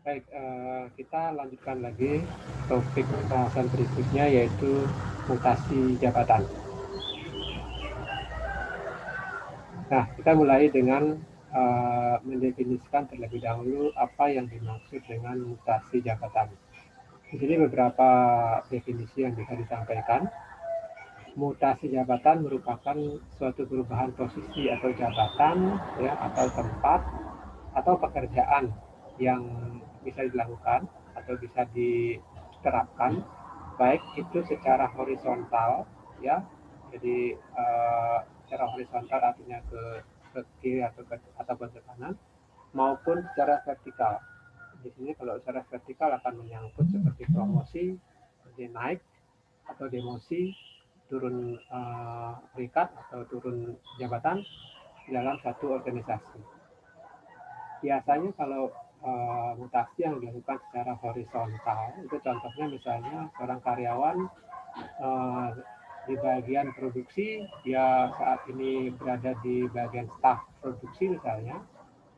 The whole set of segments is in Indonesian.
Baik, kita lanjutkan lagi topik bahasan berikutnya yaitu mutasi jabatan. Nah, kita mulai dengan mendefinisikan terlebih dahulu apa yang dimaksud dengan mutasi jabatan. Di sini beberapa definisi yang bisa disampaikan. Mutasi jabatan merupakan suatu perubahan posisi atau jabatan, ya, atau tempat atau pekerjaan yang bisa dilakukan atau bisa diterapkan, baik itu secara horizontal, ya, jadi secara horizontal artinya ke kiri ataupun ke kanan, maupun secara vertikal. Di sini kalau secara vertikal akan menyangkut seperti promosi, jadi naik atau demosi, turun peringkat atau turun jabatan dalam satu organisasi. Biasanya kalau mutasi yang dilakukan secara horizontal itu contohnya misalnya seorang karyawan uh, di bagian produksi, dia saat ini berada di bagian staf produksi misalnya,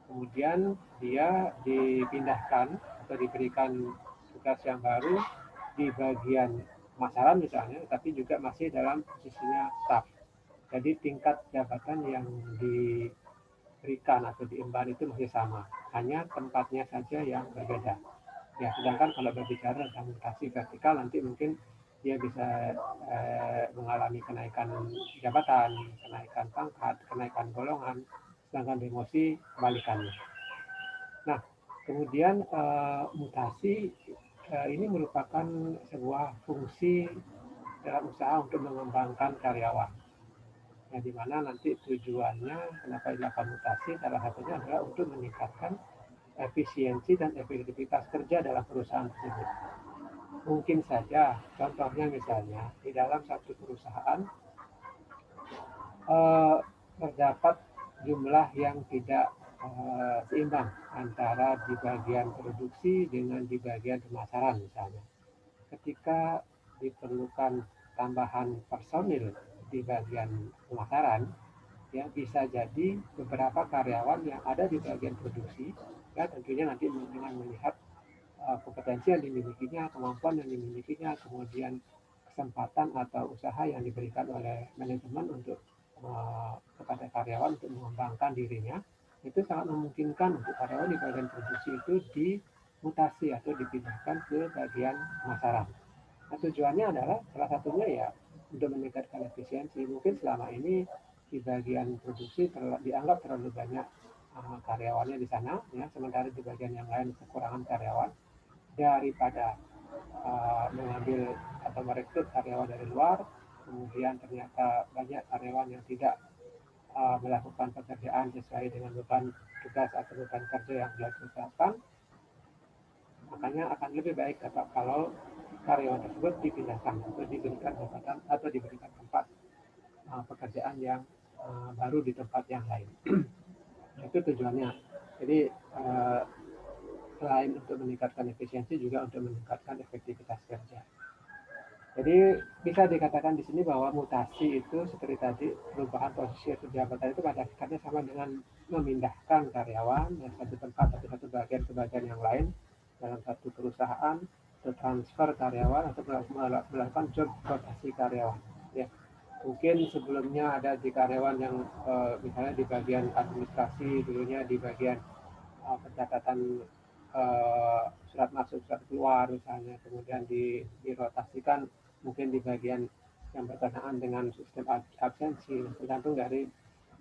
kemudian dia dipindahkan atau diberikan tugas yang baru di bagian pemasaran misalnya, tapi juga masih dalam posisinya staf. Jadi tingkat jabatan yang diberikan atau diemban itu masih sama, hanya tempatnya saja yang berbeda. Ya, sedangkan kalau berbicara tentang mutasi vertikal nanti mungkin dia bisa mengalami kenaikan jabatan, kenaikan pangkat, kenaikan golongan, sedangkan demosi kebalikannya. Nah, kemudian mutasi ini merupakan sebuah fungsi dalam usaha untuk mengembangkan karyawan. Yang dimana nanti tujuannya kenapa dilakukan mutasi salah satunya adalah untuk meningkatkan efisiensi dan efektivitas kerja dalam perusahaan tersebut. Mungkin saja, contohnya misalnya di dalam satu perusahaan eh, terdapat jumlah yang tidak seimbang antara di bagian produksi dengan di bagian pemasaran misalnya. Ketika diperlukan tambahan personil di bagian pemasaran, ya bisa jadi beberapa karyawan yang ada di bagian produksi, ya tentunya nanti dengan melihat kompetensi yang dimilikinya, kemampuan yang dimilikinya, kemudian kesempatan atau usaha yang diberikan oleh manajemen untuk kepada karyawan untuk mengembangkan dirinya, itu sangat memungkinkan untuk karyawan di bagian produksi itu dimutasi atau dipindahkan ke bagian pemasaran. Nah, tujuannya adalah salah satunya ya untuk meningkatkan efisiensi. Mungkin selama ini di bagian produksi dianggap terlalu banyak karyawannya di sana, ya, sementara di bagian yang lain kekurangan karyawan. Daripada mengambil atau merekrut karyawan dari luar, kemudian ternyata banyak karyawan yang tidak melakukan pekerjaan sesuai dengan beban tugas atau beban kerja yang telah ditetapkan, makanya akan lebih baik kalau karyawan tersebut dipindahkan atau diberikan jabatan atau diberikan tempat pekerjaan yang baru di tempat yang lain. Itu tujuannya. Jadi selain untuk meningkatkan efisiensi juga untuk meningkatkan efektivitas kerja. Jadi bisa dikatakan di sini bahwa mutasi itu seperti tadi perubahan posisi atau jabatan itu pada hakikatnya sama dengan memindahkan karyawan dari satu tempat atau satu bagian ke bagian yang lain dalam satu perusahaan, atau transfer karyawan atau melakukan job rotasi karyawan. Ya, mungkin sebelumnya ada di karyawan yang misalnya di bagian administrasi, dulunya di bagian pencatatan surat masuk surat keluar misalnya, kemudian dirotasikan mungkin di bagian yang berkenaan dengan sistem absensi, tergantung dari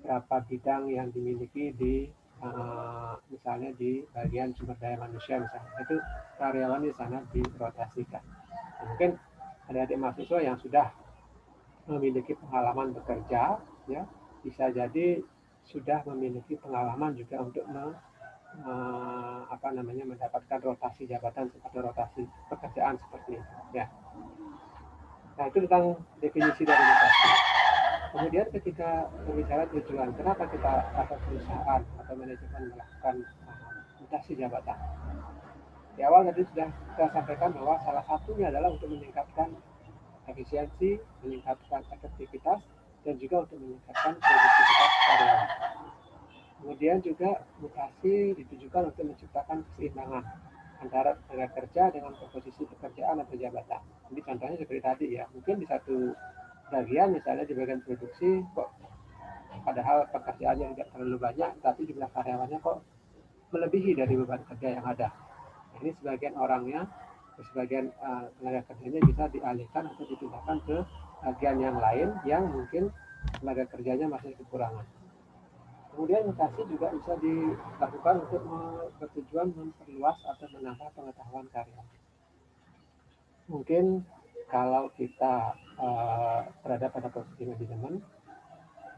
berapa bidang yang dimiliki di misalnya di bagian sumber daya manusia misalnya, itu karyawan di sana dirotasikan. Nah, mungkin ada adik mahasiswa yang sudah memiliki pengalaman bekerja, ya bisa jadi sudah memiliki pengalaman juga untuk mendapatkan rotasi jabatan seperti rotasi pekerjaan seperti itu, ya. Nah, itu tentang definisi dari mutasi. Kemudian ketika berbicara tujuan, kenapa kita atau perusahaan atau manajemen melakukan mutasi jabatan? Di awal tadi sudah kita sampaikan bahwa salah satunya adalah untuk meningkatkan efisiensi, meningkatkan efektivitas, dan juga untuk meningkatkan produktivitas karyawan. Kemudian juga mutasi ditujukan untuk menciptakan keseimbangan. antara tenaga kerja dengan komposisi pekerjaan atau jabatan. Jadi contohnya seperti tadi ya, mungkin di satu bagian, misalnya di bagian produksi, kok padahal pekerjaannya tidak terlalu banyak, tapi jumlah karyawannya kok melebihi dari beban kerja yang ada. Ini sebagian orangnya, sebagian tenaga kerjanya bisa dialihkan atau dipindahkan ke bagian yang lain yang mungkin tenaga kerjanya masih kekurangan. Kemudian mutasi juga bisa dilakukan untuk bertujuan memperluas atau menambah pengetahuan karyawan. Mungkin kalau kita berada pada posisi manajemen,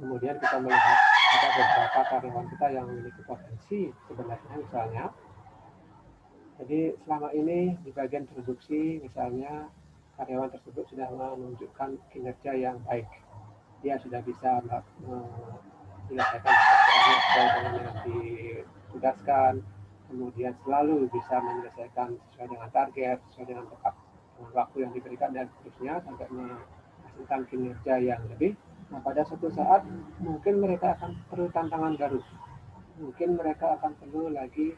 kemudian kita melihat ada beberapa karyawan kita yang memiliki potensi sebenarnya, misalnya jadi selama ini di bagian produksi misalnya karyawan tersebut sudah menunjukkan kinerja yang baik, dia sudah bisa menyelesaikan pekerjaannya sesuai dengan yang ditugaskan, kemudian selalu bisa menyelesaikan sesuai dengan target, sesuai dengan tepat dengan waktu yang diberikan dan seterusnya sampai menghasilkan kinerja yang lebih. Nah, pada suatu saat mungkin mereka akan perlu tantangan baru, mungkin mereka akan perlu lagi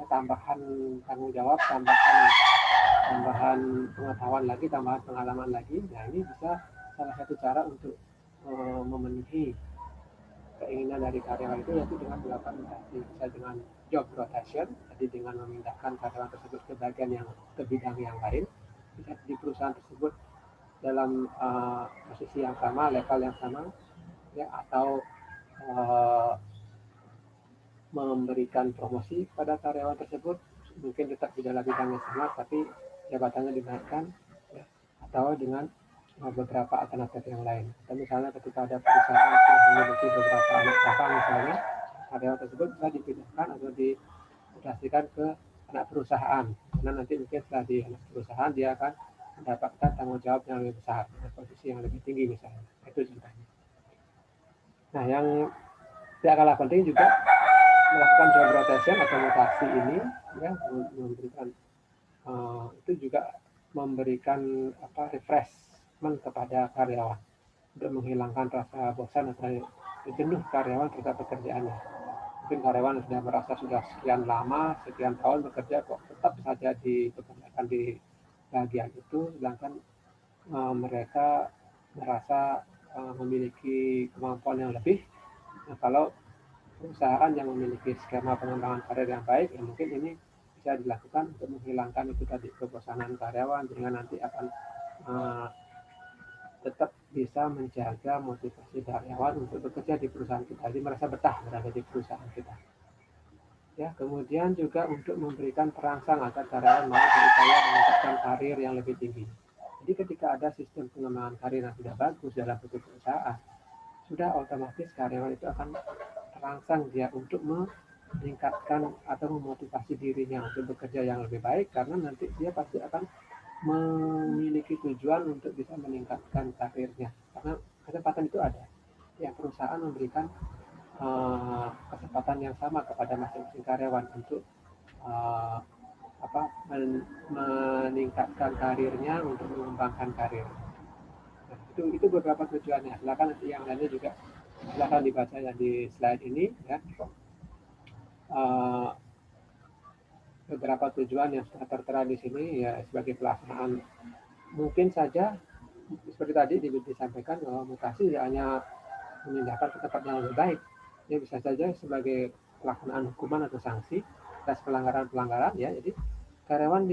tambahan tanggung jawab, tambahan pengetahuan lagi, tambahan pengalaman lagi. Nah, ini bisa salah satu cara untuk memenuhi keinginan dari karyawan itu, yaitu dengan melakukan mutasi, bisa dengan job rotation, jadi dengan memindahkan karyawan tersebut ke bagian yang ke bidang yang lain, bisa di perusahaan tersebut dalam posisi yang sama, level yang sama, ya, atau memberikan promosi pada karyawan tersebut, mungkin tetap di dalam bidang yang sama tapi jabatannya dinaikkan, ya, atau dengan beberapa alternatif yang lain. Dan misalnya ketika ada perusahaan yang memiliki beberapa anak cabang, misalnya karyawan tersebut bisa dipindahkan atau dimutasikan ke anak perusahaan, karena nanti mungkin setelah di anak perusahaan dia akan mendapatkan tanggung jawab yang lebih besar, posisi yang lebih tinggi misalnya. Itu contohnya. Nah, yang tidak kalah penting juga melakukan job rotation atau mutasi ini, ya, memberikan itu juga memberikan refreshment kepada karyawan untuk menghilangkan rasa bosan atau jenuh karyawan terhadap pekerjaannya. Mungkin karyawan sudah merasa sudah sekian lama, sekian tahun bekerja kok tetap saja dipekerjakan di bagian itu, sedangkan mereka merasa memiliki kemampuan yang lebih. Nah, kalau perusahaan yang memiliki skema pengembangan karir yang baik, ya mungkin ini bisa dilakukan untuk menghilangkan itu tadi kebosanan karyawan, sehingga nanti akan tetap bisa menjaga motivasi karyawan untuk bekerja di perusahaan kita, jadi merasa betah berada di perusahaan kita. Ya, kemudian juga untuk memberikan perangsang agar karyawan mau berupaya meningkatkan karir yang lebih tinggi. Jadi ketika ada sistem pengembangan karir yang sudah bagus dalam bentuk perusahaan, sudah otomatis karyawan itu akan terangsang dia untuk meningkatkan atau memotivasi dirinya untuk bekerja yang lebih baik, karena nanti dia pasti akan memiliki tujuan untuk bisa meningkatkan karirnya, karena kesempatan itu ada. Ya, perusahaan memberikan kesempatan yang sama kepada masing-masing karyawan untuk meningkatkan karirnya, untuk mengembangkan karir. Nah, itu beberapa tujuannya. Silakan nanti yang lainnya juga silakan dibaca yang di slide ini, ya. Beberapa tujuan yang sudah tertera di sini, ya, sebagai pelaksanaan. Mungkin saja seperti tadi disampaikan bahwa mutasi tidak hanya memindahkan ke tempat yang lebih baik, ya bisa saja sebagai pelaksanaan hukuman atau sanksi atas pelanggaran-pelanggaran, ya. Jadi karyawan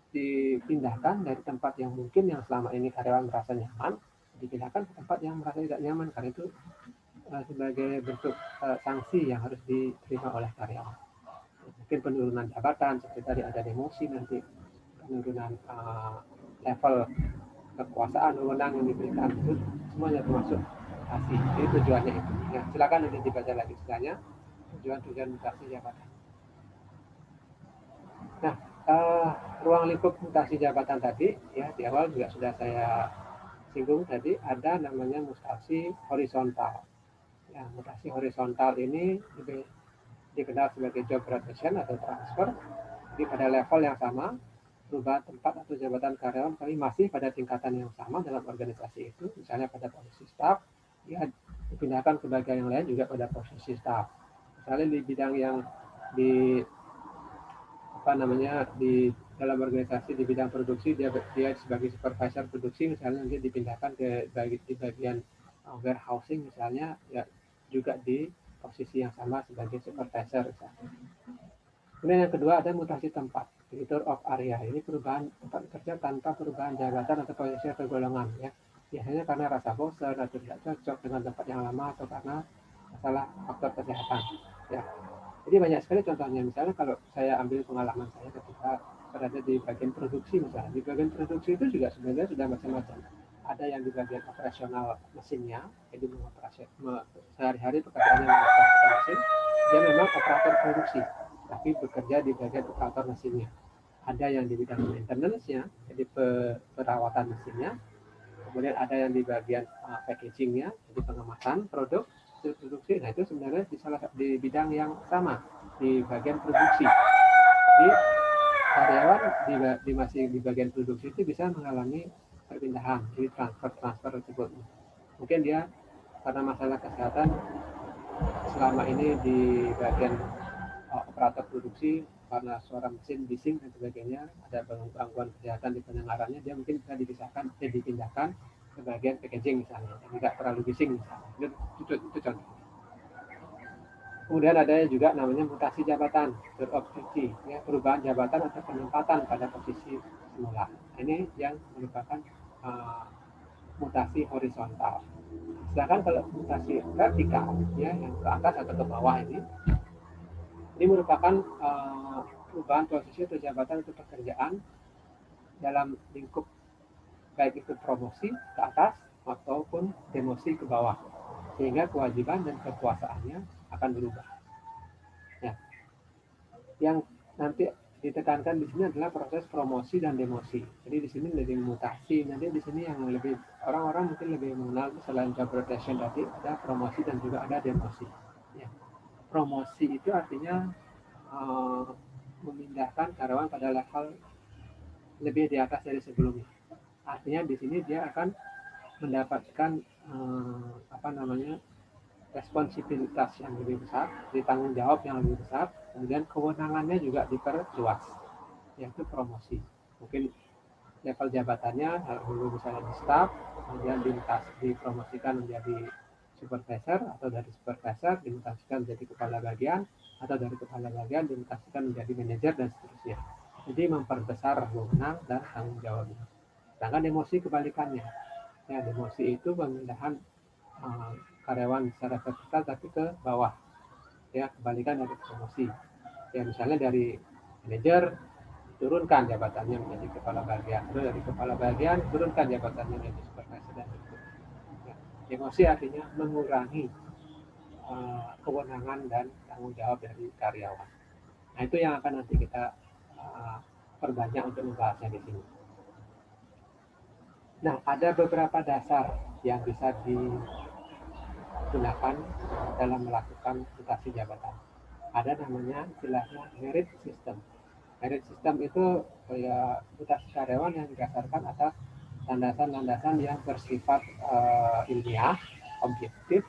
dipindahkan dari tempat yang mungkin yang selama ini karyawan merasa nyaman, dipindahkan ke tempat yang merasa tidak nyaman, karena itu sebagai bentuk sanksi yang harus diterima oleh karyawan. Mungkin penurunan jabatan, seperti tadi ada demosi, nanti penurunan level kekuasaan, wewenang yang diberikan, itu semuanya termasuk mutasi. Jadi tujuannya itu. Ya, silakan nanti dibaca lagi istilahnya tujuan-tujuan mutasi jabatan. Nah, ruang lingkup mutasi jabatan tadi, ya, di awal juga sudah saya singgung tadi, ada namanya mutasi horizontal. Ya, mutasi horizontal ini dikenal sebagai job rotation atau transfer. Jadi pada level yang sama, perubahan tempat atau jabatan karyawan kami masih pada tingkatan yang sama dalam organisasi itu, misalnya pada posisi staff, ya, dipindahkan ke bagian yang lain juga pada posisi staff. Misalnya di bidang yang di dalam organisasi di bidang produksi, dia sebagai supervisor produksi misalnya, nanti dipindahkan di bagian warehousing misalnya, ya juga di posisi yang sama sebagai supervisor misalnya. Kemudian yang kedua ada mutasi tempat, filter of area. Ini perubahan tempat kerja tanpa perubahan jabatan atau posisi atau golongan, ya. Biasanya karena rasa bosan atau tidak cocok dengan tempat yang lama, atau karena masalah faktor kesehatan, ya. Jadi banyak sekali contohnya. Misalnya kalau saya ambil pengalaman saya ketika berada di bagian produksi misalnya. Di bagian produksi itu juga sebenarnya sudah macam-macam. Ada yang di bagian operasional mesinnya, jadi sehari-hari pekerjaannya mengoperasikan mesin. Dia memang operator produksi, tapi bekerja di bagian operator mesinnya. Ada yang di bidang maintenance-nya, jadi perawatan mesinnya. Kemudian ada yang di bagian packaging-nya, jadi pengemasan produk produksi. Nah itu sebenarnya di bidang yang sama, di bagian produksi. Jadi karyawan masih di bagian produksi itu bisa mengalami perpindahan, jadi transfer tersebut. Mungkin dia karena masalah kesehatan selama ini di bagian operator produksi, karena suara mesin bising dan sebagainya, ada gangguan kesehatan di pendengarannya, dia mungkin bisa dipindahkan ke bagian packaging misalnya, yang tidak terlalu bising misalnya. Itu contoh. Kemudian ada juga namanya mutasi jabatan, berobjektif, ya, perubahan jabatan atau penempatan pada posisi semula. Ini yang merupakan mutasi horizontal. Sedangkan kalau mutasi vertikal, ya, yang ke atas atau ke bawah ini merupakan perubahan posisi atau jabatan atau pekerjaan dalam lingkup, baik itu promosi ke atas ataupun demosi ke bawah, sehingga kewajiban dan kekuasaannya akan berubah. Ya. Yang nanti ditekankan di sini adalah proses promosi dan demosi. Jadi di sini lebih mutasi. Nanti di sini yang lebih orang-orang mungkin lebih mengenal selain job rotation tadi, ada promosi dan juga ada demosi. Ya. Promosi itu artinya memindahkan karyawan pada level lebih di atas dari sebelumnya. Artinya di sini dia akan mendapatkan responsibilitas yang lebih besar, ditanggung jawab yang lebih besar, kemudian kewenangannya juga diperluas, yaitu promosi. Mungkin level jabatannya dulu misalnya di staff, kemudian dipromosikan menjadi supervisor, atau dari supervisor dimutasikan menjadi kepala bagian, atau dari kepala bagian dimutasikan menjadi manajer, dan seterusnya. Jadi memperbesar wewenang dan tanggung jawabnya. Sedangkan demosi kebalikannya. Ya, demosi itu pemindahan karyawan secara vertikal tapi ke bawah. Ya, kebalikan dari promosi. Ya, misalnya dari manajer turunkan jabatannya menjadi kepala bagian, terus dari kepala bagian turunkan jabatannya menjadi supervisor, dan berikutnya. Ya, demosi artinya mengurangi kewenangan dan tanggung jawab dari karyawan. Nah, itu yang akan nanti kita perbanyak untuk membahasnya di sini. Nah, ada beberapa dasar yang bisa digunakan dalam melakukan mutasi jabatan. Ada namanya istilahnya merit system. Merit system itu ya mutasi karyawan yang didasarkan atas landasan-landasan yang bersifat ilmiah, objektif,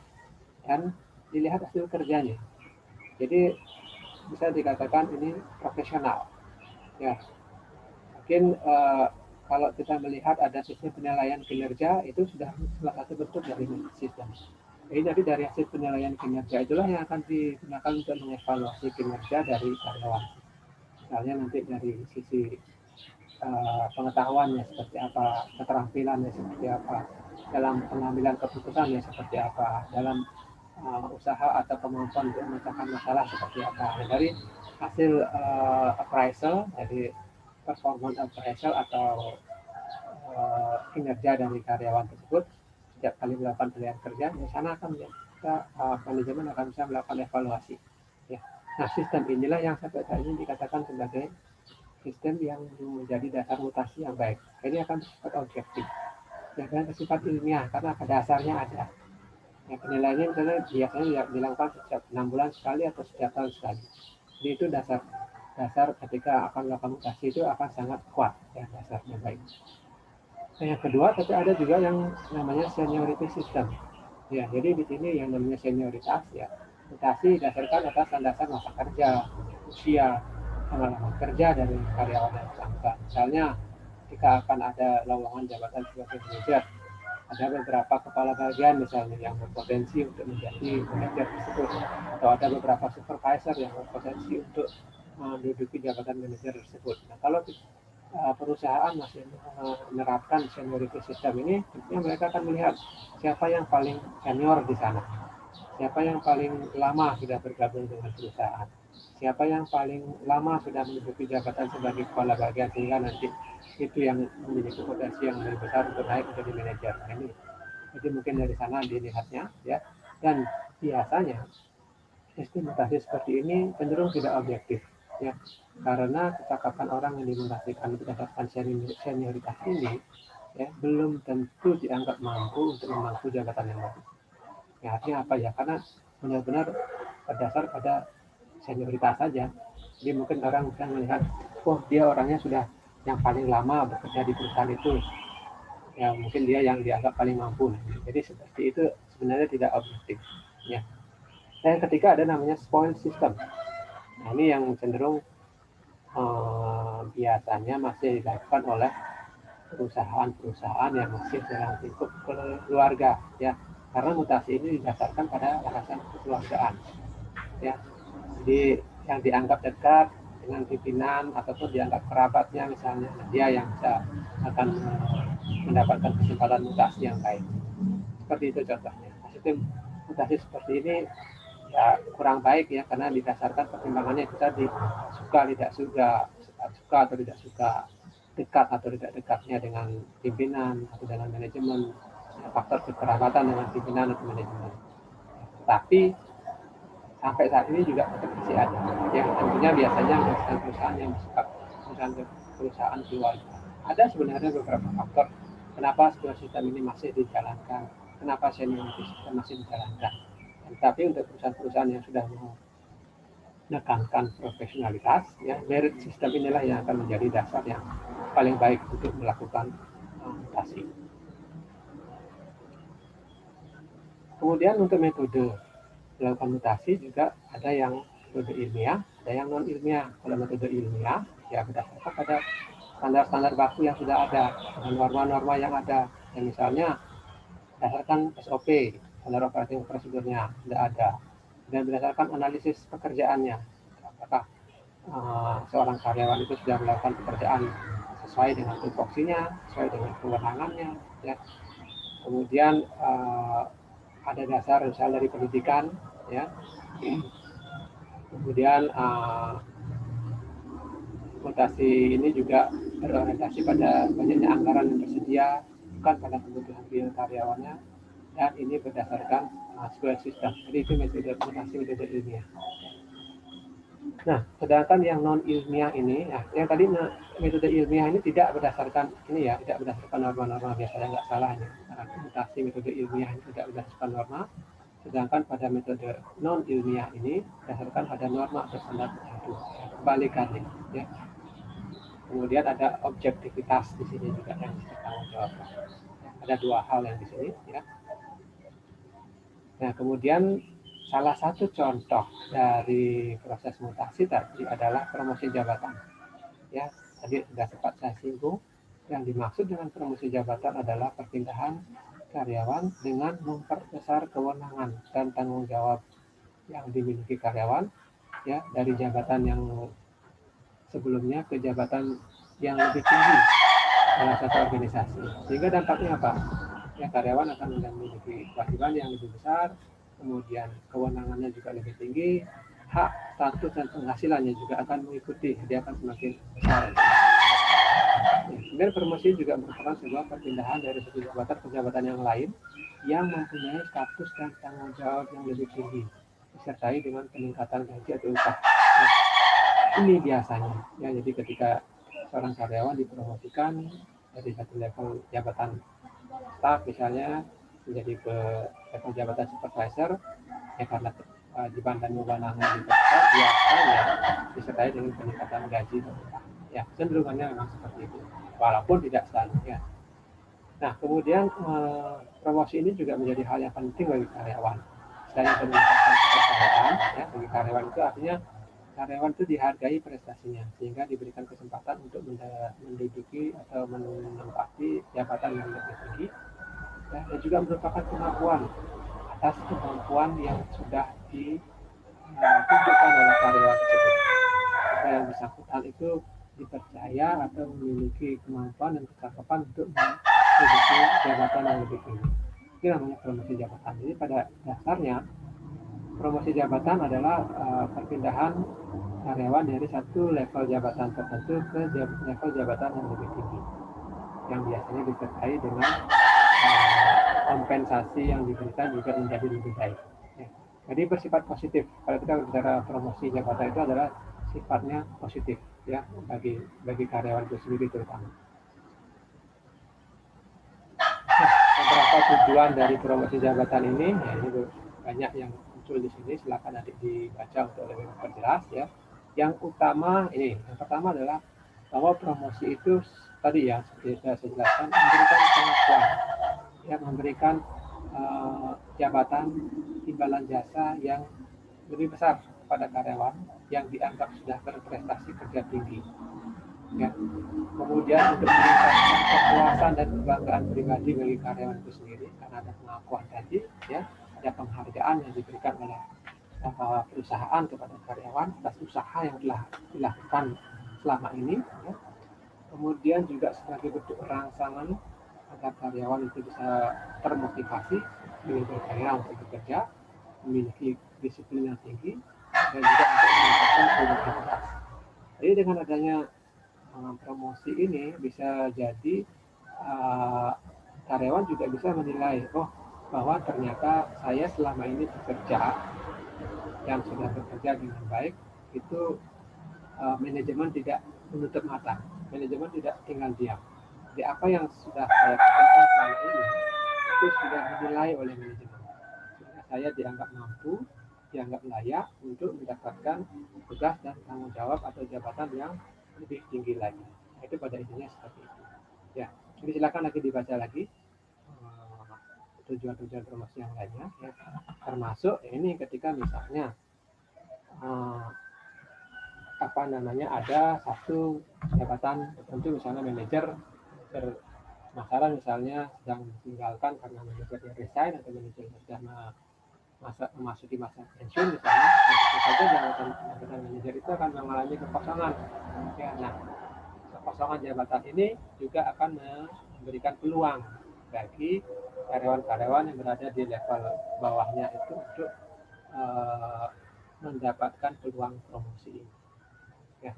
dan dilihat hasil kerjanya. Jadi bisa dikatakan ini profesional. Ya, mungkin kalau kita melihat ada sistem penilaian kinerja, itu sudah salah satu bentuk dari sistem. Jadi nanti dari hasil penilaian kinerja itulah yang akan digunakan untuk mengevaluasi kinerja dari karyawan. Misalnya nanti dari sisi pengetahuannya seperti apa, keterampilannya seperti apa, dalam pengambilan keputusannya seperti apa, dalam usaha atau kemampuan untuk memecahkan masalah seperti apa. Nah, dari hasil appraisal, dari performance appraisal atau kinerja dari karyawan tersebut, setiap kali melakukan pilihan kerja, di sana akan kita manajemen akan bisa melakukan evaluasi. Ya. Nah, sistem inilah yang sampai saat ini dikatakan sebagai sistem yang menjadi dasar mutasi yang baik. Ini akan bersifat objektif, yang bersifat ilmiah karena pada dasarnya ada. Ya, penilaiannya misalnya biasanya dilakukan setiap 6 bulan sekali atau setiap tahun sekali. Jadi itu dasar ketika akan melakukan mutasi itu akan sangat kuat, ya, dasarnya baik. Nah, yang kedua, tapi ada juga yang namanya seniority system. Ya, jadi di sini yang namanya senioritas, ya, mutasi didasarkan atas landasan masa kerja, usia, pengalaman kerja dari karyawan yang bersangkutan. Misalnya, jika akan ada lowongan jabatan sebagai manajer, ada beberapa kepala bagian misalnya yang berpotensi untuk menjadi manajer tersebut, atau ada beberapa supervisor yang berpotensi untuk menduduki jabatan manajer tersebut. Nah, kalau perusahaan masih menerapkan seniority system ini, tentunya mereka akan melihat siapa yang paling senior di sana, siapa yang paling lama sudah bergabung dengan perusahaan, siapa yang paling lama sudah menduduki jabatan sebagai kepala bagian, sehingga nanti itu yang memiliki potensi yang lebih besar untuk naik menjadi manajer. Nah, ini jadi mungkin dari sana dilihatnya ya. Dan biasanya sistem mutasi seperti ini cenderung tidak objektif ya, karena kecakapan orang yang dimutasikan berdasarkan senioritas ini ya belum tentu dianggap mampu untuk memangku jabatan yang baru. Ya, artinya apa ya? Karena benar-benar berdasar pada senioritas saja. Jadi mungkin orang bisa melihat, oh dia orangnya sudah yang paling lama bekerja di perusahaan itu, ya mungkin dia yang dianggap paling mampu. Jadi seperti itu sebenarnya tidak objektif. Ya. Dan yang ketiga ada namanya spoil system. Nah, ini yang cenderung biasanya masih dilakukan oleh perusahaan-perusahaan yang masih dalam lingkup keluarga, ya. Karena mutasi ini didasarkan pada alasan kekeluargaan, ya. Jadi yang dianggap dekat dengan pimpinan ataupun dianggap kerabatnya misalnya, dia yang bisa akan mendapatkan kesempatan mutasi yang baik. Seperti itu contohnya. Sistem mutasi seperti ini ya kurang baik ya, karena didasarkan pertimbangannya itu tadi, suka tidak suka atau tidak suka, dekat atau tidak dekatnya dengan pimpinan atau dengan manajemen, faktor kekerabatan dengan pimpinan atau manajemen. Tapi sampai saat ini juga tetap masih ada ya, tentunya biasanya perusahaan-perusahaan yang bersifat perusahaan keluarga. Ada sebenarnya beberapa faktor kenapa sebuah sistem ini masih dijalankan, kenapa seniority system masih dijalankan. Tapi untuk perusahaan-perusahaan yang sudah menekankan profesionalitas, ya merit system inilah yang akan menjadi dasar yang paling baik untuk melakukan mutasi. Kemudian untuk metode melakukan mutasi juga ada yang metode ilmiah, ada yang non ilmiah. Kalau metode ilmiah ya berdasarkan pada standar-standar baku yang sudah ada, dengan norma-norma yang ada. Yang misalnya berdasarkan SOP, standar operating prosedurnya sudah ada, dan berdasarkan analisis pekerjaannya, apakah seorang karyawan itu sudah melakukan pekerjaan sesuai dengan tupoksinya, sesuai dengan kewenangannya, ya. Kemudian ada dasar misalnya dari pendidikan, ya. Kemudian mutasi ini juga berorientasi pada banyaknya anggaran yang tersedia, bukan pada kebutuhan real karyawannya, dan ini berdasarkan square system. Jadi itu metode mutasi metode ilmiah. Nah, sedangkan yang non ilmiah ini, nah, yang tadi metode ilmiah ini tidak berdasarkan ini ya, tidak berdasarkan norma-norma, biasanya nggak salahnya. Mutasi metode ilmiah ini tidak berdasarkan norma, sedangkan pada metode non ilmiah ini berdasarkan pada norma atau standar tertentu. Kebalikannya, ya. Kemudian ada objektivitas di sini juga yang bertanggung jawab. Ada dua hal yang di sini, ya. Nah, kemudian salah satu contoh dari proses mutasi tadi adalah promosi jabatan. Ya, tadi sudah sempat saya singgung. Yang dimaksud dengan promosi jabatan adalah perpindahan karyawan dengan memperbesar kewenangan dan tanggung jawab yang dimiliki karyawan, ya, dari jabatan yang sebelumnya ke jabatan yang lebih tinggi dalam satu organisasi. Sehingga dampaknya apa? Ya, karyawan akan memiliki kewajiban yang lebih besar, kemudian kewenangannya juga lebih tinggi, hak, status, dan penghasilannya juga akan mengikuti, dia akan semakin besar. Ya, kemudian promosi juga merupakan sebuah perpindahan dari satu jabatan ke jabatan yang lain yang mempunyai status dan tanggung jawab yang lebih tinggi, disertai dengan peningkatan gaji atau upah. Ya, ini biasanya, ya, jadi ketika seorang karyawan dipromosikan dari satu level jabatan staf misalnya menjadi ke level jabatan supervisor, ya karena kewajiban dan kewenangan diperkuat, biasanya disertai dengan peningkatan gaji. Ya, cenderungannya memang seperti itu, walaupun tidak selalu, ya. Nah, kemudian promosi ini juga menjadi hal yang penting bagi karyawan. Selain untuk meningkatkan kepercayaan, ya, bagi karyawan itu artinya karyawan itu dihargai prestasinya sehingga diberikan kesempatan untuk menduduki atau menempati jabatan yang lebih tinggi, ya, dan juga merupakan pengakuan atas kemampuan yang sudah ditunjukkan oleh karyawan tersebut. Jika yang bersangkutan itu dipercaya atau memiliki kemampuan dan kecakapan untuk menduduki jabatan yang lebih tinggi. Ini namanya promosi jabatan. Jadi pada dasarnya promosi jabatan adalah perpindahan karyawan dari satu level jabatan tertentu ke level jabatan yang lebih tinggi, yang biasanya disertai dengan kompensasi yang diberikan juga menjadi lebih baik. Ya. Jadi bersifat positif. Kalau kita bicara promosi jabatan itu adalah sifatnya positif, ya, bagi karyawan itu sendiri terutama. Nah, beberapa tujuan dari promosi jabatan ini, ya ini banyak yang muncul di sini. Silakan nanti dibaca untuk lebih memperjelas, ya. Yang utama ini, yang pertama adalah bahwa promosi itu tadi ya seperti saya jelaskan memberikan pengakuan, ya, memberikan jabatan imbalan jasa yang lebih besar kepada karyawan yang dianggap sudah berprestasi kerja tinggi, ya. Kemudian untuk meningkatkan kepuasan dan kebanggaan pribadi bagi karyawan itu sendiri karena ada pengakuan tadi, ya, ada penghargaan yang diberikan oleh perusahaan kepada karyawan atas usaha yang telah dilakukan selama ini, ya. Kemudian juga sebagai bentuk rangsangan agar karyawan itu bisa termotivasi ingin berkarya untuk bekerja, memiliki disiplin yang tinggi, dan juga untuk meningkatkan produktivitas. Jadi dengan adanya promosi ini bisa jadi karyawan juga bisa menilai, oh, bahwa ternyata saya selama ini bekerja yang sudah bekerja dengan baik itu manajemen tidak menutup mata, manajemen tidak tinggal diam. Jadi apa yang sudah saya kerjakan selama ini itu sudah dinilai oleh manajemen, sehingga saya dianggap mampu, dianggap layak untuk mendapatkan tugas dan tanggung jawab atau jabatan yang lebih tinggi lagi. Itu pada intinya seperti itu. Ya, jadi silakan lagi dibaca lagi tujuan-tujuan promosi yang lainnya, ya. Termasuk ini ketika misalnya apa namanya ada satu jabatan tertentu misalnya manajer bermasalah misalnya sedang ditinggalkan karena manajernya resign atau manajer sudah memasuki masa pensiun misalnya, tentu saja jabatan manajer itu akan mengalami kekosongan, ya. Nah, kekosongan jabatan ini juga akan memberikan peluang bagi karyawan-karyawan yang berada di level bawahnya itu untuk mendapatkan peluang promosi ini, ya.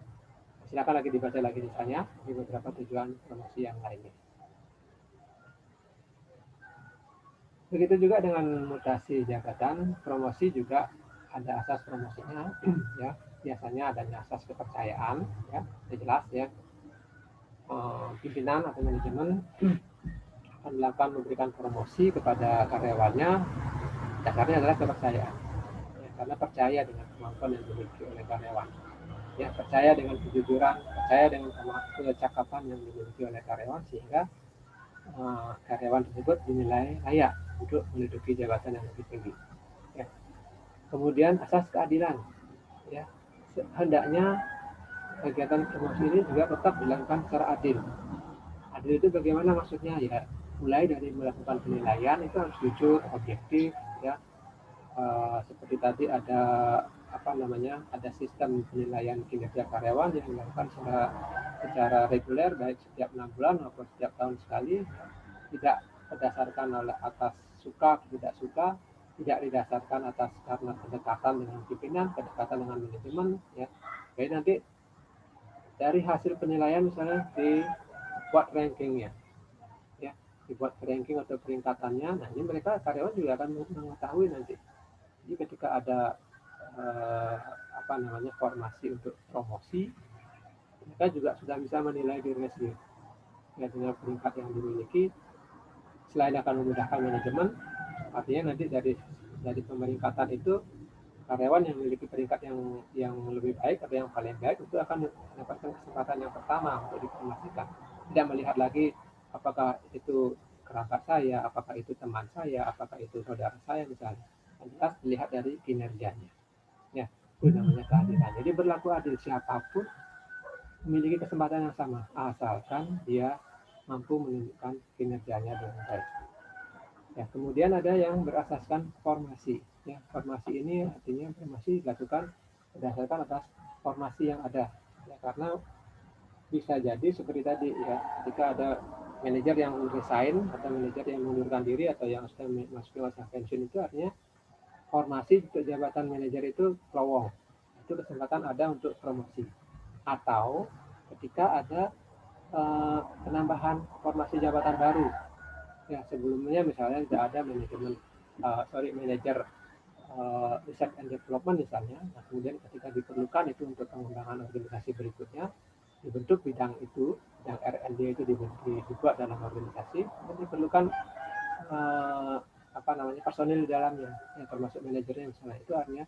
Silakan lagi dibaca lagi misalnya di beberapa tujuan promosi yang lainnya. Begitu juga dengan mutasi jabatan, promosi juga ada asas promosinya, ya. Biasanya adanya asas kepercayaan, ya, jelas, ya. Pimpinan atau manajemen akan melakukan memberikan promosi kepada karyawannya, dasarnya adalah kepercayaan, ya, karena percaya dengan kemampuan yang dimiliki oleh karyawan, ya, percaya dengan kejujuran, percaya dengan kecakapan yang dimiliki oleh karyawan sehingga karyawan tersebut dinilai layak untuk menduduki jabatan yang lebih tinggi, ya. Kemudian asas keadilan, ya, hendaknya kegiatan promosi ini juga tetap dilakukan secara adil. Adil itu bagaimana maksudnya, ya, mulai dari melakukan penilaian itu harus jujur, objektif, ya. Seperti tadi ada apa namanya ada sistem penilaian kinerja karyawan yang dilakukan secara reguler baik setiap 6 bulan maupun setiap tahun sekali, tidak berdasarkan oleh atas suka tidak suka, tidak didasarkan atas karena kedekatan dengan pimpinan, kedekatan dengan manajemen, ya. Jadi nanti dari hasil penilaian misalnya dibuat rankingnya, ya, dibuat ranking atau peringkatannya. Nah, ini mereka karyawan juga akan mengetahui nanti. Jadi ketika ada apa namanya formasi untuk promosi, mereka juga sudah bisa menilai dirinya sendiri, ya, dengan peringkat yang dimiliki. Selain akan memudahkan manajemen, artinya nanti dari pemeringkatan itu karyawan yang memiliki peringkat yang lebih baik atau yang paling baik itu akan mendapatkan kesempatan yang pertama untuk dipromosikan. Tidak melihat lagi apakah itu kerabat saya, apakah itu teman saya, apakah itu saudara saya misalnya. Jelas dilihat dari kinerjanya. Ya, Itu namanya keadilan. Jadi berlaku adil, siapapun memiliki kesempatan yang sama asalkan dia mampu menunjukkan kinerjanya dengan baik. Ya, kemudian ada yang berasaskan formasi. Ya, formasi ini artinya formasi dilakukan berdasarkan atas formasi yang ada. Ya, karena bisa jadi seperti tadi ya, ketika ada manajer yang resign atau manajer yang mengundurkan diri atau yang sudah masuk masa pensiun, itu artinya formasi untuk jabatan manajer itu lowong. Itu kesempatan ada untuk promosi. Atau ketika ada penambahan formasi jabatan baru. Ya, sebelumnya misalnya tidak ada manajer research and development misalnya. Nah, kemudian ketika diperlukan itu untuk pengembangan organisasi berikutnya, dibentuk bidang itu, bidang R&D itu dibuat dalam organisasi, dan diperlukan personil di dalamnya, yang termasuk manajernya misalnya. Itu artinya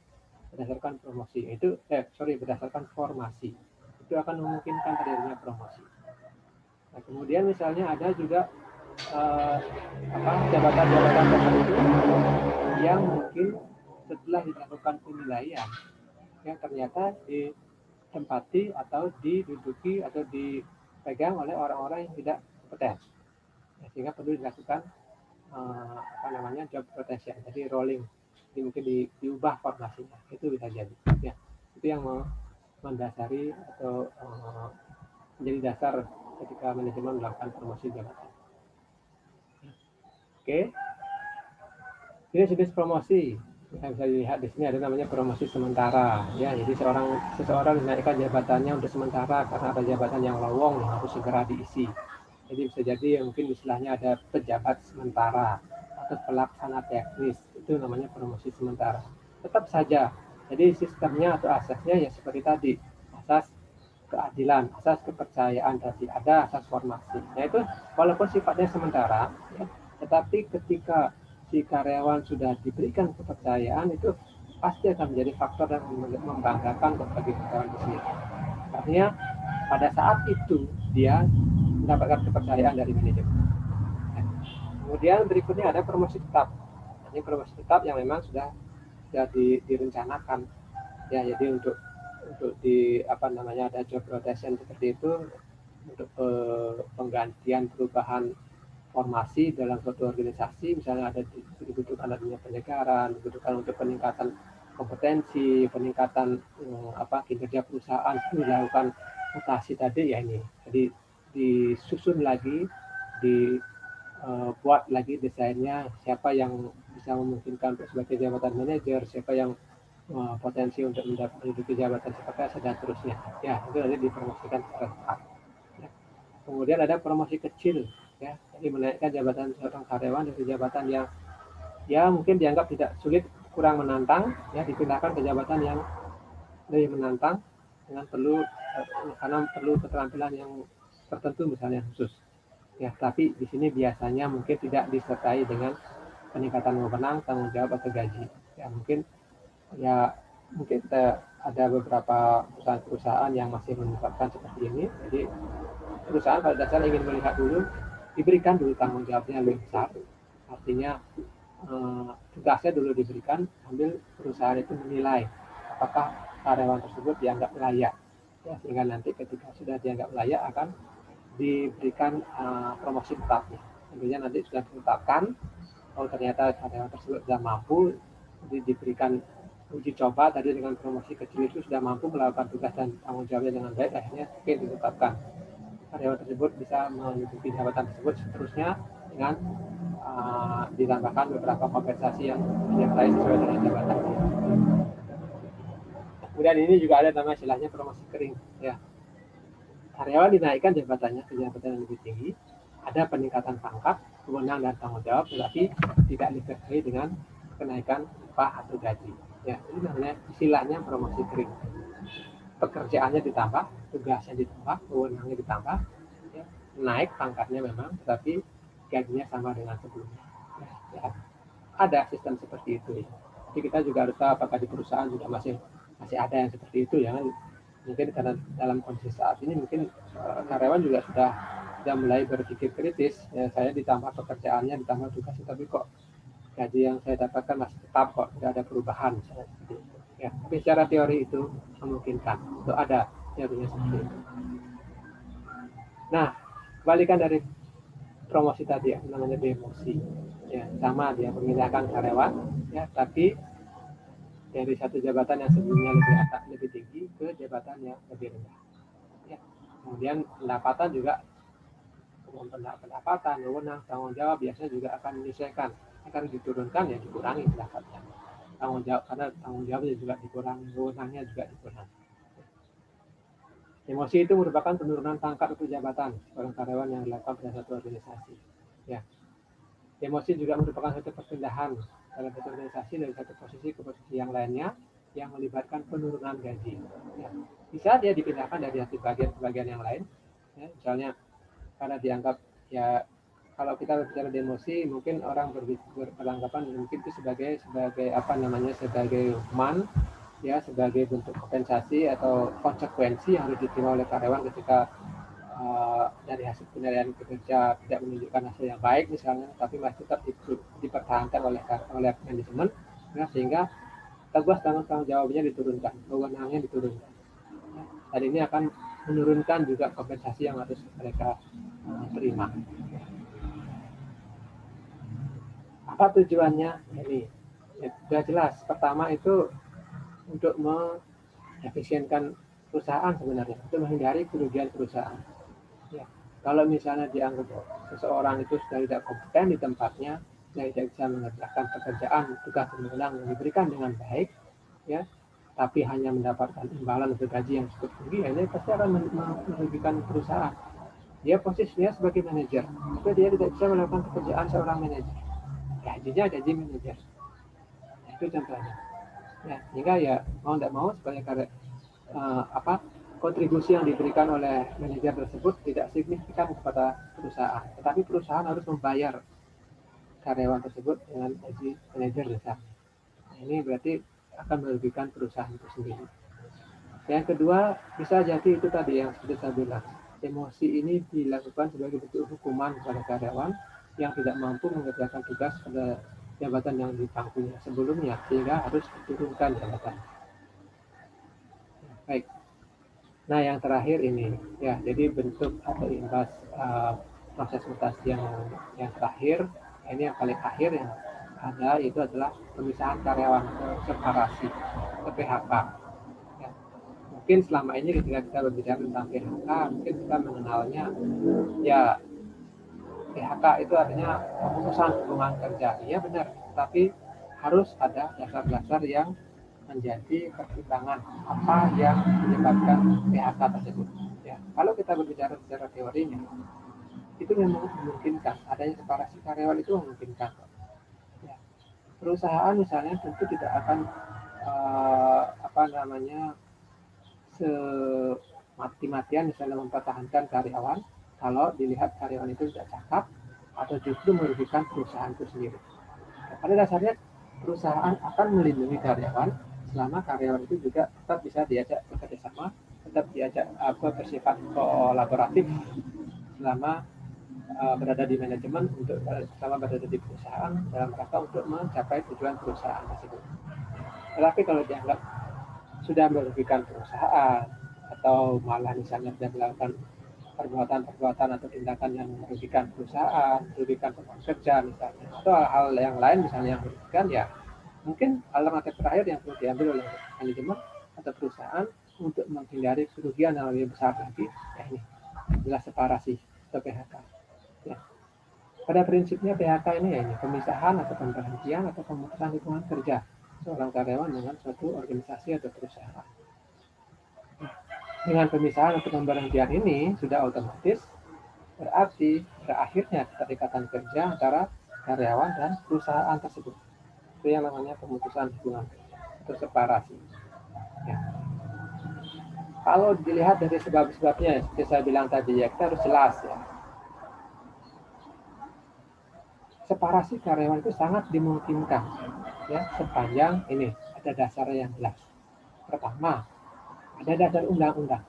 berdasarkan promosi. Berdasarkan formasi. Itu akan memungkinkan terjadinya promosi. Nah, kemudian misalnya ada juga jabatan-jabatan tertentu yang mungkin setelah dilakukan penilaian yang ternyata ditempati atau diduduki atau dipegang oleh orang-orang yang tidak kompeten, sehingga perlu dilakukan job rotation, jadi rolling, jadi mungkin diubah formasinya. Itu bisa jadi ya, itu yang mendasari atau menjadi dasar ketika manajemen melakukan promosi jabatan. Oke, ini jenis promosi. Kita bisa dilihat di sini ada namanya promosi sementara. Ya, jadi seseorang dinaikkan jabatannya untuk sementara karena ada jabatan yang lowong yang harus segera diisi. Jadi bisa jadi mungkin istilahnya ada pejabat sementara atau pelaksana teknis. Itu namanya promosi sementara. Tetap saja, jadi sistemnya atau asasnya ya seperti tadi, asas keadilan, asas kepercayaan tadi, ada asas formasi. Nah itu walaupun sifatnya sementara, ya, tetapi ketika si karyawan sudah diberikan kepercayaan, itu pasti akan menjadi faktor yang membanggakan bagi karyawan itu sendiri. Artinya pada saat itu dia mendapatkan kepercayaan dari manajemen. Kemudian berikutnya ada promosi tetap. Ini promosi tetap yang memang sudah direncanakan. Ya, jadi untuk ada job rotation seperti itu untuk penggantian perubahan formasi dalam suatu organisasi, misalnya dibutuhkan adanya penyegaran, dibutuhkan untuk peningkatan kompetensi, peningkatan kinerja perusahaan, dilakukan mutasi tadi ya ini. Jadi disusun lagi, dibuat lagi desainnya, siapa yang bisa memungkinkan untuk sebagai jabatan manajer, siapa yang potensi untuk menduduki jabatan sekretaris dan terusnya. Ya, itu nanti dipromosikan secara cepat. Ya. Kemudian ada promosi kecil, ya, jadi menaikkan jabatan seorang karyawan dari jabatan yang ya mungkin dianggap tidak sulit, kurang menantang, ya dipindahkan ke jabatan yang lebih menantang dengan karena perlu keterampilan yang tertentu misalnya khusus. Ya, tapi di sini biasanya mungkin tidak disertai dengan peningkatan wewenang, tanggung jawab atau gaji. Ya, mungkin ada beberapa perusahaan-perusahaan yang masih menerapkan seperti ini. Jadi perusahaan pada dasarnya ingin melihat dulu, diberikan dulu tanggung jawabnya lebih besar. Artinya tugasnya dulu diberikan, ambil perusahaan itu menilai apakah karyawan tersebut dianggap layak. Ya, sehingga nanti ketika sudah dianggap layak akan diberikan promosi tetapnya. Tentunya nanti sudah ditetapkan, kalau ternyata karyawan tersebut sudah mampu, jadi diberikan uji coba tadi dengan promosi kecil itu sudah mampu melakukan tugas dan tanggung jawabnya dengan baik, akhirnya ditetapkan karyawan tersebut bisa menduduki jabatan tersebut seterusnya dengan ditambahkan beberapa kompensasi yang dinyertai sesuai dengan jabatannya. Kemudian ini juga ada nama istilahnya promosi kering. Ya, karyawan dinaikkan jabatannya ke jabatan yang lebih tinggi, ada peningkatan pangkat, wewenang dan tanggung jawab, tetapi tidak disertai dengan kenaikan upah atau gaji. Ya, ini namanya istilahnya promosi kering. Pekerjaannya ditambah, tugasnya ditambah, wewenangnya ditambah, ya, naik pangkatnya memang, tetapi gajinya sama dengan sebelumnya. Ya, ada sistem seperti itu. Ya. Jadi kita juga harus tahu apakah di perusahaan juga masih ada yang seperti itu ya. Mungkin karena dalam kondisi saat ini mungkin karyawan juga sudah mulai berpikir kritis. Ya, saya ditambah pekerjaannya, ditambah tugasnya, tapi kok gaji yang saya dapatkan masih tetap, kok tidak ada perubahan misalnya. Ya, tapi secara teori itu memungkinkan. Itu ada teorinya seperti itu. Nah, kebalikan dari promosi tadi yang namanya demosi. Ya, sama dia memindahkan karyawan, ya, tapi dari satu jabatan yang sebelumnya lebih tinggi ke jabatan yang lebih rendah. Ya. Kemudian pendapatan juga, pendapatan, wewenang, tanggung jawab biasanya juga akan menyesuaikan. Akan diturunkan ya dikurangi pendapatnya. Tanggung jawab karena tanggung jawabnya juga dikurangi, wewenangnya juga dikurangi. Emosi itu merupakan penurunan pangkat atau jabatan seorang karyawan yang dilakukan pada satu organisasi. Ya, emosi juga merupakan satu perpindahan dalam satu organisasi dari satu posisi ke posisi yang lainnya yang melibatkan penurunan gaji. Ya, bisa dia dipindahkan dari satu bagian ke bagian yang lain. Ya, misalnya karena dianggap ya kalau kita bicara demosi mungkin orang beranggapan mungkin itu sebagai apa namanya sebagai hukuman ya sebagai bentuk kompensasi atau konsekuensi yang harus diterima oleh karyawan ketika dari hasil penilaian kinerja tidak menunjukkan hasil yang baik misalnya, tapi masih tetap dipertahankan oleh manajemen, ya, sehingga tugas tanggung jawabnya diturunkan, wewenangnya diturunkan. Dan ini akan menurunkan juga kompensasi yang harus mereka terima. Apa tujuannya? Ini ya, sudah jelas. Pertama itu untuk mengefisienkan perusahaan sebenarnya, untuk menghindari kerugian perusahaan. Ya, kalau misalnya dianggap seseorang itu sudah tidak kompeten di tempatnya, tidak bisa mengerjakan pekerjaan tugas dan yang diberikan dengan baik, ya, tapi hanya mendapatkan imbalan atau gaji yang cukup tinggi, ya, ini pasti akan merugikan perusahaan. Dia posisinya sebagai manajer, tapi dia tidak bisa melakukan pekerjaan seorang manajer. Gajinya gaji manajer. Itu contohnya. Ya, sehingga ya mau tidak mau sebagai kontribusi yang diberikan oleh manajer tersebut tidak signifikan kepada perusahaan, tetapi perusahaan harus membayar karyawan tersebut dengan gaji manajer besar. Nah, ini berarti akan merugikan perusahaan itu sendiri. Yang kedua, bisa jadi itu tadi yang sudah saya bilang, emosi ini dilakukan sebagai bentuk hukuman kepada karyawan yang tidak mampu mengerjakan tugas pada jabatan yang dipangkunya sebelumnya, sehingga harus diturunkan jabatan. Baik. Nah, yang terakhir ini, ya, jadi bentuk atau imbas proses mutasi yang terakhir, ini yang paling akhir yang ada itu adalah pemisahan karyawan atau separasi atau PHK. Ya. Mungkin selama ini ketika kita berbicara tentang PHK, mungkin kita mengenalnya ya PHK itu artinya pemutusan hubungan kerja. Iya benar, tapi harus ada dasar-dasar yang menjadi pertimbangan apa yang menyebabkan PHK tersebut. Ya, kalau kita berbicara secara teorinya, itu memang memungkinkan adanya separasi karyawan itu memungkinkan. Ya, perusahaan misalnya tentu tidak akan apa namanya semati-matian misalnya mempertahankan karyawan kalau dilihat karyawan itu tidak cakap atau justru merugikan perusahaan itu sendiri. Pada dasarnya perusahaan akan melindungi karyawan selama karyawan itu juga tetap bisa diajak bekerja sama, tetap diajak bersifat kolaboratif selama berada di manajemen untuk selama berada di perusahaan dalam rangka untuk mencapai tujuan perusahaan tersebut. Tetapi kalau dianggap sudah merugikan perusahaan atau malah misalnya sudah melakukan perbuatan-perbuatan atau tindakan yang merugikan perusahaan, merugikan teman kerja misalnya, atau hal-hal yang lain misalnya yang merugikan, ya mungkin alternatif terakhir yang perlu diambil oleh manajemen atau perusahaan untuk menghindari kerugian yang lebih besar lagi, ya ini adalah separasi atau PHK. Ya. Pada prinsipnya PHK ini ya ini pemisahan atau pemberhentian atau pemutusan hubungan kerja seorang karyawan dengan suatu organisasi atau perusahaan. Dengan pemisahan atau pemberhentian ini sudah otomatis berarti berakhirnya keterikatan kerja antara karyawan dan perusahaan tersebut. Itu yang namanya pemutusan hubungan kerja atau separasi. Ya. Kalau dilihat dari sebab-sebabnya, seperti saya bilang tadi, ya kita harus jelas ya. Separasi karyawan itu sangat dimungkinkan, ya sepanjang ini ada dasar yang jelas. Pertama, ada dasar undang-undang.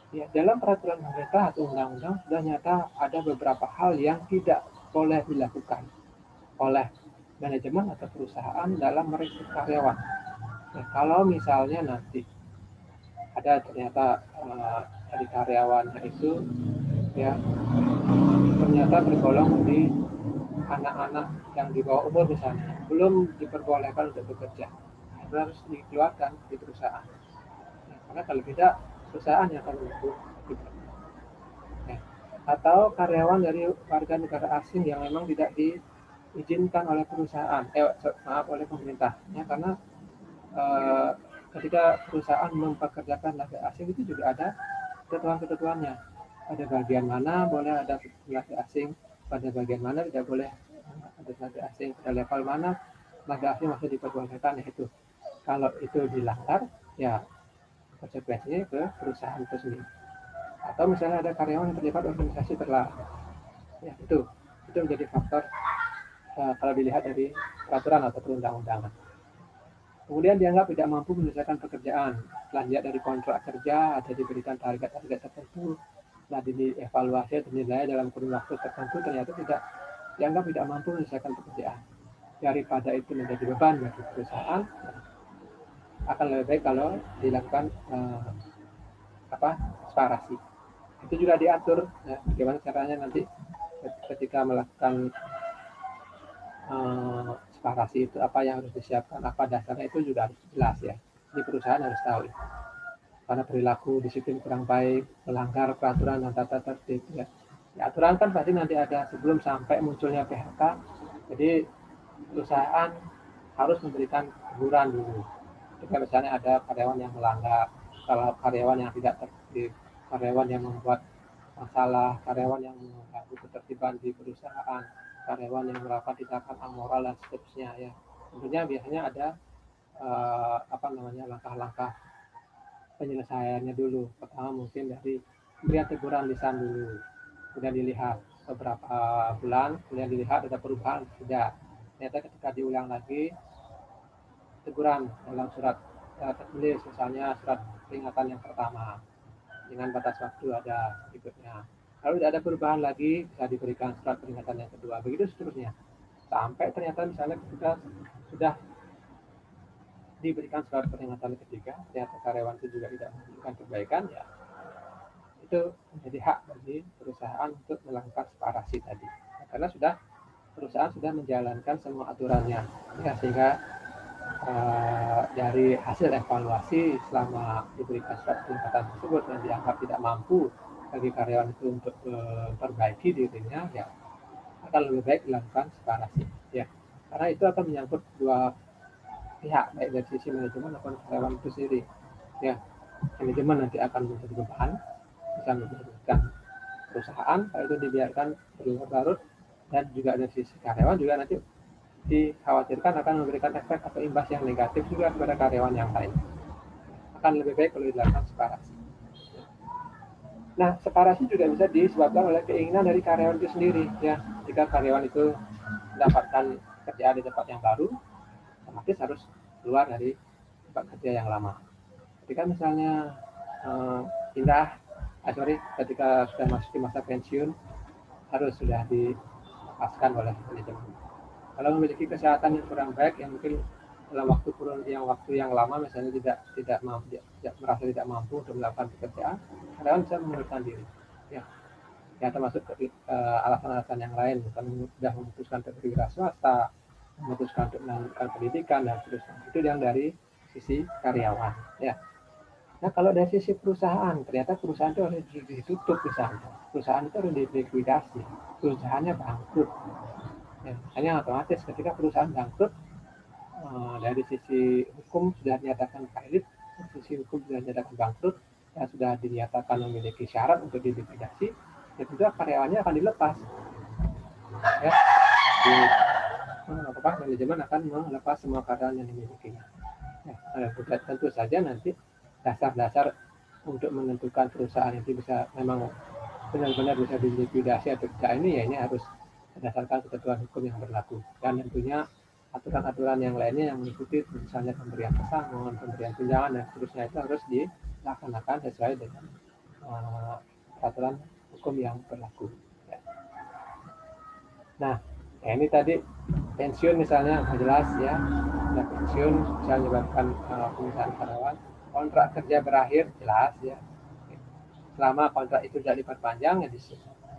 Ya, dalam peraturan pemerintah atau undang-undang sudah nyata ada beberapa hal yang tidak boleh dilakukan oleh manajemen atau perusahaan dalam merekrut karyawan. Nah, kalau misalnya nanti ada ternyata dari karyawannya itu ya ternyata tergolong di anak-anak yang di bawah umur misalnya belum diperbolehkan untuk bekerja, itu harus dikeluarkan di perusahaan. Ya, karena kalau tidak perusahaan yang akan menuntut. Ya. Atau karyawan dari warga negara asing yang memang tidak diizinkan oleh perusahaan, maaf oleh pemerintah, ya karena eh, ketika perusahaan mempekerjakan tenaga asing itu juga ada ketentuan-ketentuannya. Pada bagian mana boleh ada tenaga asing, pada bagian mana tidak boleh ada tenaga asing, pada level mana tenaga asing masih diperbolehkan, yaitu kalau itu dilanggar, ya konsekuensinya ke perusahaan itu sendiri. Atau misalnya ada karyawan yang terlibat organisasi terlarang, ya itu menjadi faktor kalau dilihat dari peraturan atau perundang-undangan. Kemudian dianggap tidak mampu menyelesaikan pekerjaan. Setelah dilihat dari kontrak kerja, ada diberikan target-target tertentu, setelah dievaluasi dan dinilai dalam kurun waktu tertentu, ternyata dianggap tidak mampu menyelesaikan pekerjaan. Daripada itu menjadi beban bagi perusahaan, akan lebih baik kalau dilakukan separasi. Itu juga diatur, ya, bagaimana caranya nanti ketika melakukan separasi itu apa yang harus disiapkan, apa dasarnya itu juga harus jelas ya. Di perusahaan harus tahu karena perilaku disiplin kurang baik, melanggar peraturan dan tata tertib ya. Ya, aturan kan pasti nanti ada sebelum sampai munculnya PHK. Jadi perusahaan harus memberikan teguran dulu. Jika misalnya ada karyawan yang melanggar, kalau karyawan yang tidak tertib, karyawan yang membuat masalah, karyawan yang mengganggu ketertiban di perusahaan, karyawan yang melakukan tindakan amoral dan seterusnya ya. Tentunya biasanya ada langkah-langkah penyelesaiannya dulu. Pertama mungkin dari melihat teguran lisan dulu, kemudian dilihat beberapa bulan, kemudian dilihat ada perubahan tidak. Ternyata ketika diulang lagi teguran dalam surat tertulis, misalnya surat peringatan yang pertama dengan batas waktu ada berikutnya. Kalau tidak ada perubahan lagi bisa diberikan surat peringatan yang kedua, begitu seterusnya sampai ternyata misalnya ketika sudah diberikan surat peringatan ketiga ternyata karyawan itu juga tidak memberikan perbaikan, ya itu menjadi hak bagi perusahaan untuk melakukan separasi tadi, karena perusahaan sudah menjalankan semua aturannya ya, sehingga dari hasil evaluasi selama diberikan surat peringatan tersebut yang dianggap tidak mampu bagi karyawan itu untuk memperbaiki dirinya, ya akan lebih baik dilakukan separasi ya, karena itu akan menyangkut dua pihak, baik dari sisi manajemen maupun karyawan itu sendiri ya. Manajemen nanti akan menjadi beban, bisa merugikan perusahaan kalau itu dibiarkan berlarut-larut, dan juga dari sisi karyawan juga nanti dikhawatirkan akan memberikan efek atau imbas yang negatif juga kepada karyawan yang lain. Akan lebih baik kalau dilakukan separasi. Nah, separasi juga bisa disebabkan oleh keinginan dari karyawan itu sendiri ya. Jika karyawan itu mendapatkan kerjaan di tempat yang baru, otomatis harus keluar dari tempat kerja yang lama. Ketika misalnya ketika sudah masuk di masa pensiun, harus sudah dilepaskan oleh manajemen. Kalau memiliki kesehatan yang kurang baik, yang mungkin dalam waktu yang lama misalnya tidak merasa tidak mampu untuk melakukan pekerjaan, karyawan bisa mengundurkan diri. Ya, ya termasuk alasan-alasan yang lain, bukan sudah memutuskan untuk berwira swasta, memutuskan untuk melanjutkan pendidikan dan seterusnya. Itu yang dari sisi karyawan. Ya. Nah, kalau dari sisi perusahaan, ternyata perusahaan itu harus ditutup misalnya. Perusahaan itu harus dilikuidasi. Perusahaannya bangkrut. Ya, hanya otomatis ketika perusahaan bangkrut, dari sisi hukum sudah dinyatakan valid, dari sisi hukum sudah dinyatakan bangkrut, dan sudah dinyatakan memiliki syarat untuk dilikuidasi, ya tentu karyawannya akan dilepas. Ya, manajemen akan melepas semua karyawan yang dimilikinya. Ya, tentu saja nanti dasar-dasar untuk menentukan perusahaan itu bisa memang benar-benar bisa dilikuidasi atau tidak, ini harus berdasarkan ketentuan hukum yang berlaku, dan tentunya aturan-aturan yang lainnya yang mengikuti, misalnya pemberian pesangon, pemberian tunjangan dan seterusnya, itu harus dilaksanakan sesuai dengan peraturan hukum yang berlaku. Nah, ini tadi pensiun misalnya nggak jelas ya, ada pensiun bisa menyebabkan pemisahan karyawan. Kontrak kerja berakhir jelas ya, selama kontrak itu tidak diperpanjang ya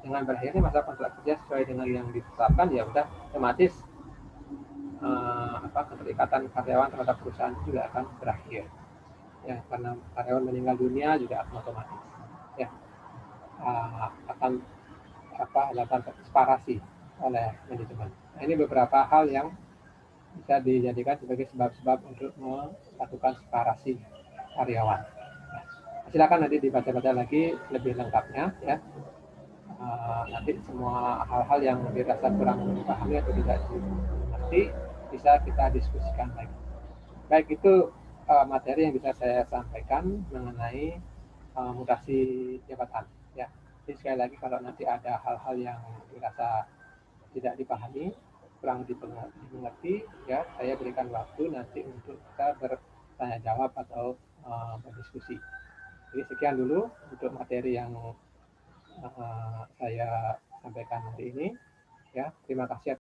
dengan berakhirnya masa kontrak kerja sesuai dengan yang ditetapkan ya udah otomatis keterikatan karyawan terhadap perusahaan itu juga akan berakhir ya, karena karyawan meninggal dunia juga akan otomatis ya akan dilakukan separasi oleh manajemen. Nah, ini beberapa hal yang bisa dijadikan sebagai sebab-sebab untuk melakukan separasi karyawan. Nah, silakan nanti dibaca-baca lagi lebih lengkapnya ya. Nanti semua hal-hal yang dirasa kurang dipahami atau tidak dimengerti bisa kita diskusikan lagi. Baik, itu materi yang bisa saya sampaikan mengenai mutasi jabatan ya. Jadi sekali lagi kalau nanti ada hal-hal yang dirasa tidak dipahami, kurang dimengerti ya, saya berikan waktu nanti untuk kita bertanya jawab atau berdiskusi. Jadi sekian dulu untuk materi yang saya sampaikan hari ini ya. Terima kasih.